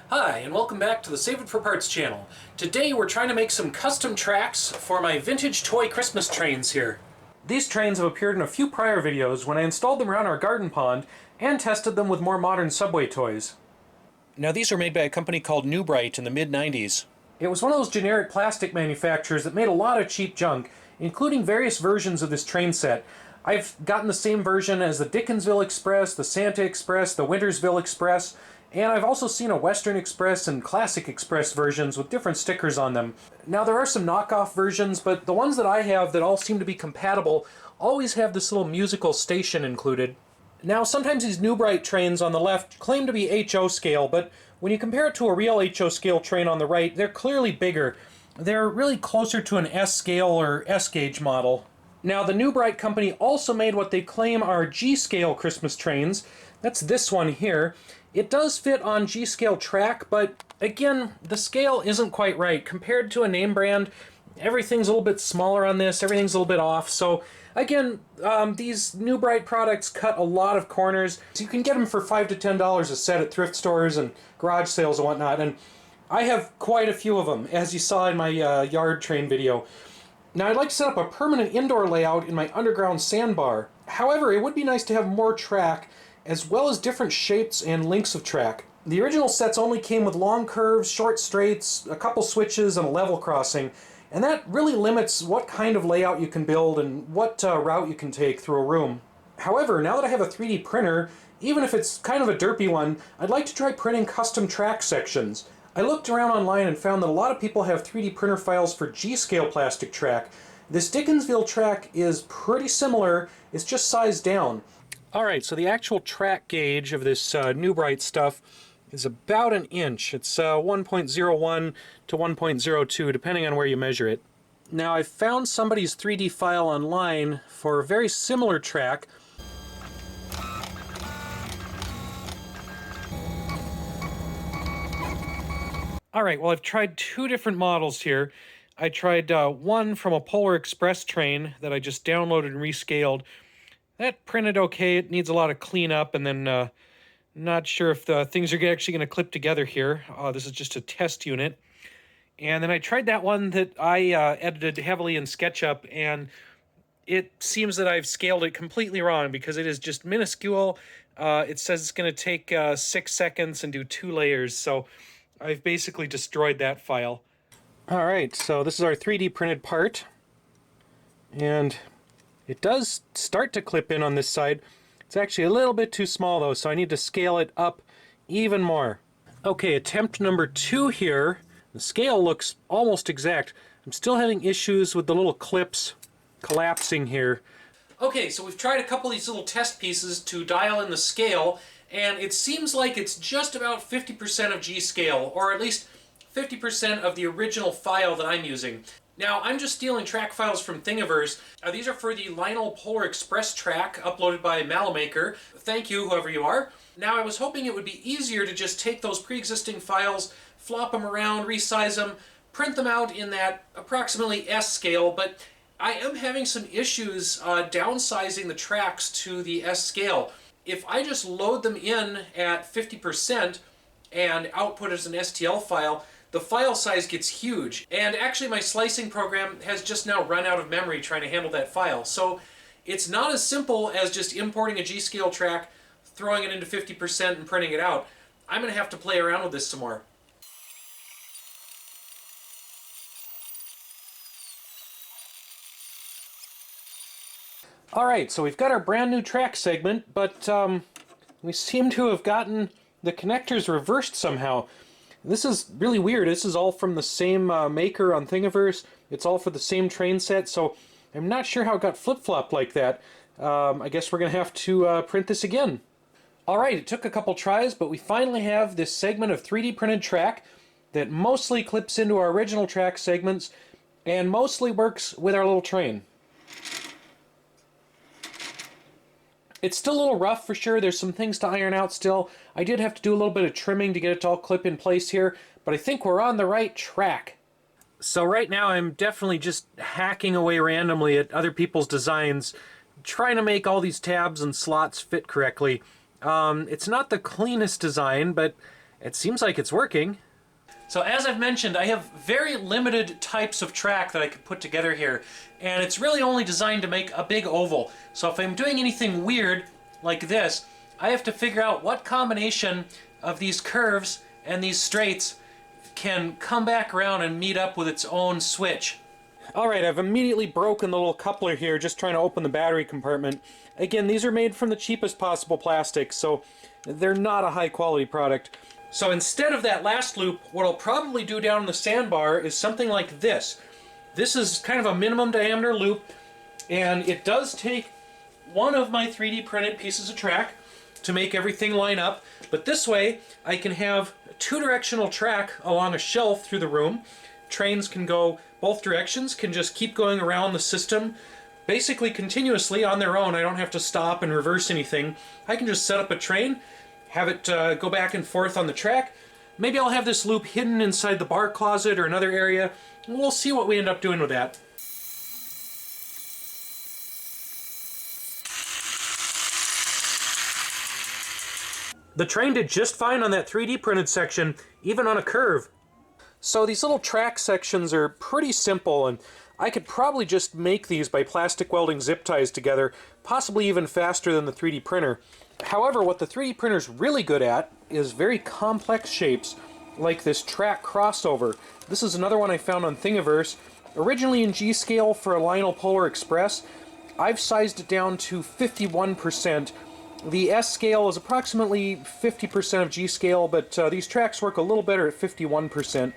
Hi, and welcome back to the Save It for Parts channel. Today we're trying to make some custom tracks for my vintage toy Christmas trains here. These trains have appeared in a few prior videos when I installed them around our garden pond and tested them with more modern subway toys. Now these are made by a company called New Bright in the mid-90s. It was one of those generic plastic manufacturers that made a lot of cheap junk, including various versions of this train set. I've gotten the same version as the Dickensville Express, the Santa Express, the Wintersville Express, and I've also seen a Western Express and Classic Express versions with different stickers on them. Now there are some knockoff versions, but the ones that I have that all seem to be compatible always have this little musical station included. Now sometimes these New Bright trains on the left claim to be HO scale, but when you compare it to a real HO scale train on the right, they're clearly bigger. They're really closer to an S scale or S gauge model. Now the New Bright company also made what they claim are G-scale Christmas trains. That's this one here. It does fit on G-scale track, but again, the scale isn't quite right. Compared to a name brand, everything's a little bit smaller on this, everything's a little bit off. So again, these New Bright products cut a lot of corners. So you can get them for $5 to $10 a set at thrift stores and garage sales and whatnot. And I have quite a few of them, as you saw in my yard train video. Now I'd like to set up a permanent indoor layout in my underground sandbar. However, it would be nice to have more track, as well as different shapes and lengths of track. The original sets only came with long curves, short straights, a couple switches, and a level crossing, and that really limits what kind of layout you can build and what route you can take through a room. However, now that I have a 3D printer, even if it's kind of a derpy one, I'd like to try printing custom track sections. I looked around online and found that a lot of people have 3D printer files for G-scale plastic track. This Dickensville track is pretty similar, it's just sized down. Alright, so the actual track gauge of this New Bright stuff is about an inch. It's 1.01 to 1.02, depending on where you measure it. Now, I've found somebody's 3D file online for a very similar track. Alright, well, I've tried two different models here. I tried one from a Polar Express train that I just downloaded and rescaled. That printed okay. It needs a lot of cleanup, and then not sure if the things are actually going to clip together here. This is just a test unit. And then I tried that one that I edited heavily in SketchUp, and it seems that I've scaled it completely wrong because it is just minuscule. It says it's going to take 6 seconds and do 2 layers, so I've basically destroyed that file. Alright, so this is our 3D printed part, and it does start to clip in on this side. It's actually a little bit too small though, so I need to scale it up even more. Okay, attempt number 2 here. The scale looks almost exact. I'm still having issues with the little clips collapsing here. Okay, so we've tried a couple of these little test pieces to dial in the scale, and it seems like it's just about 50% of G-scale, or at least 50% of the original file that I'm using. Now, I'm just stealing track files from Thingiverse. These are for the Lionel Polar Express track uploaded by Malamaker. Thank you, whoever you are. Now, I was hoping it would be easier to just take those pre-existing files, flop them around, resize them, print them out in that approximately S scale, but I am having some issues downsizing the tracks to the S scale. If I just load them in at 50% and output as an STL file, the file size gets huge, and actually my slicing program has just now run out of memory trying to handle that file. So it's not as simple as just importing a G-scale track, throwing it into 50% and printing it out. I'm going to have to play around with this some more. Alright, so we've got our brand new track segment, but we seem to have gotten the connectors reversed somehow. This is really weird. This is all from the same maker on Thingiverse. It's all for the same train set, so I'm not sure how it got flip-flopped like that. I guess we're going to have to print this again. Alright, it took a couple tries, but we finally have this segment of 3D printed track that mostly clips into our original track segments and mostly works with our little train. It's still a little rough for sure. There's some things to iron out still. I did have to do a little bit of trimming to get it to all clip in place here, but I think we're on the right track. So right now I'm definitely just hacking away randomly at other people's designs, trying to make all these tabs and slots fit correctly. It's not the cleanest design, but It seems like it's working. So as I've mentioned, I have very limited types of track that I could put together here, and it's really only designed to make a big oval. So if I'm doing anything weird like this, I have to figure out what combination of these curves and these straights can come back around and meet up with its own switch. Alright, I've immediately broken the little coupler here just trying to open the battery compartment. Again, these are made from the cheapest possible plastic, so they're not a high quality product. So instead of that last loop, what I'll probably do down in the sandbar is something like this. This is kind of a minimum diameter loop, and it does take one of my 3D printed pieces of track to make everything line up, but this way I can have two-directional track along a shelf through the room. Trains can go both directions, can just keep going around the system basically continuously on their own. I don't have to stop and reverse anything. I can just set up a train, have it go back and forth on the track. Maybe I'll have this loop hidden inside the bar closet or another area. We'll see what we end up doing with that. The train did just fine on that 3D printed section, even on a curve. So these little track sections are pretty simple, and I could probably just make these by plastic welding zip ties together, possibly even faster than the 3D printer. However, what the 3D printer's really good at is very complex shapes, like this track crossover. This is another one I found on Thingiverse, originally in G-scale for a Lionel Polar Express. I've sized it down to 51%. The S scale is approximately 50% of G scale, but these tracks work a little better at 51%.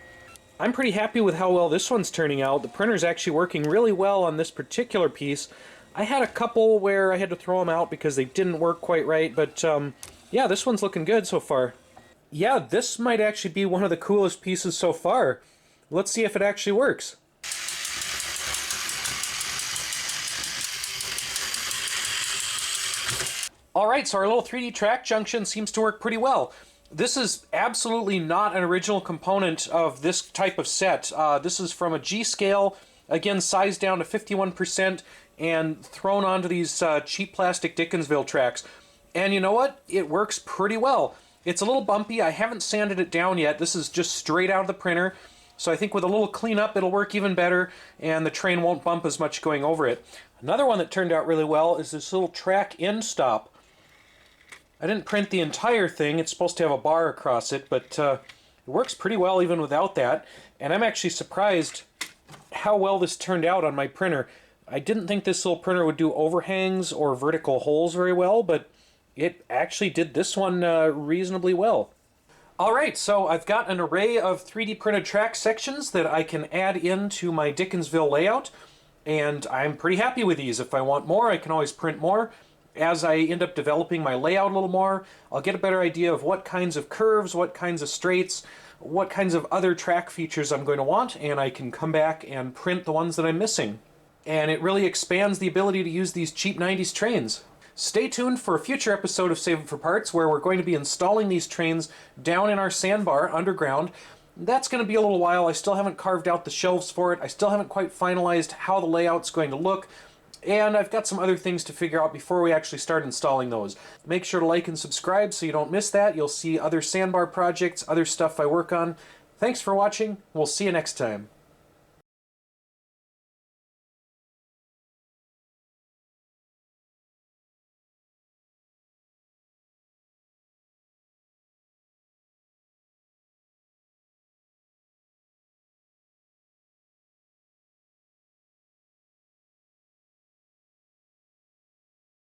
I'm pretty happy with how well this one's turning out. The printer's actually working really well on this particular piece. I had a couple where I had to throw them out because they didn't work quite right, but yeah, this one's looking good so far. Yeah, this might actually be one of the coolest pieces so far. Let's see if it actually works. Alright, so our little 3D track junction seems to work pretty well. This is absolutely not an original component of this type of set. This is from a G scale, again sized down to 51% and thrown onto these cheap plastic Dickensville tracks. And you know what? It works pretty well. It's a little bumpy. I haven't sanded it down yet. This is just straight out of the printer. So I think with a little cleanup it'll work even better, and the train won't bump as much going over it. Another one that turned out really well is this little track end stop. I didn't print the entire thing. It's supposed to have a bar across it, but it works pretty well even without that. And I'm actually surprised how well this turned out on my printer. I didn't think this little printer would do overhangs or vertical holes very well, but it actually did this one reasonably well. Alright, so I've got an array of 3D printed track sections that I can add into my Dickensville layout, and I'm pretty happy with these. If I want more, I can always print more. As I end up developing my layout a little more, I'll get a better idea of what kinds of curves, what kinds of straights, what kinds of other track features I'm going to want, and I can come back and print the ones that I'm missing. And it really expands the ability to use these cheap 90s trains. Stay tuned for a future episode of Save It for Parts where we're going to be installing these trains down in our sandbar underground. That's going to be a little while. I still haven't carved out the shelves for it. I still haven't quite finalized how the layout's going to look. And I've got some other things to figure out before we actually start installing those. Make sure to like and subscribe so you don't miss that. You'll see other sandbar projects, other stuff I work on. Thanks for watching. We'll see you next time.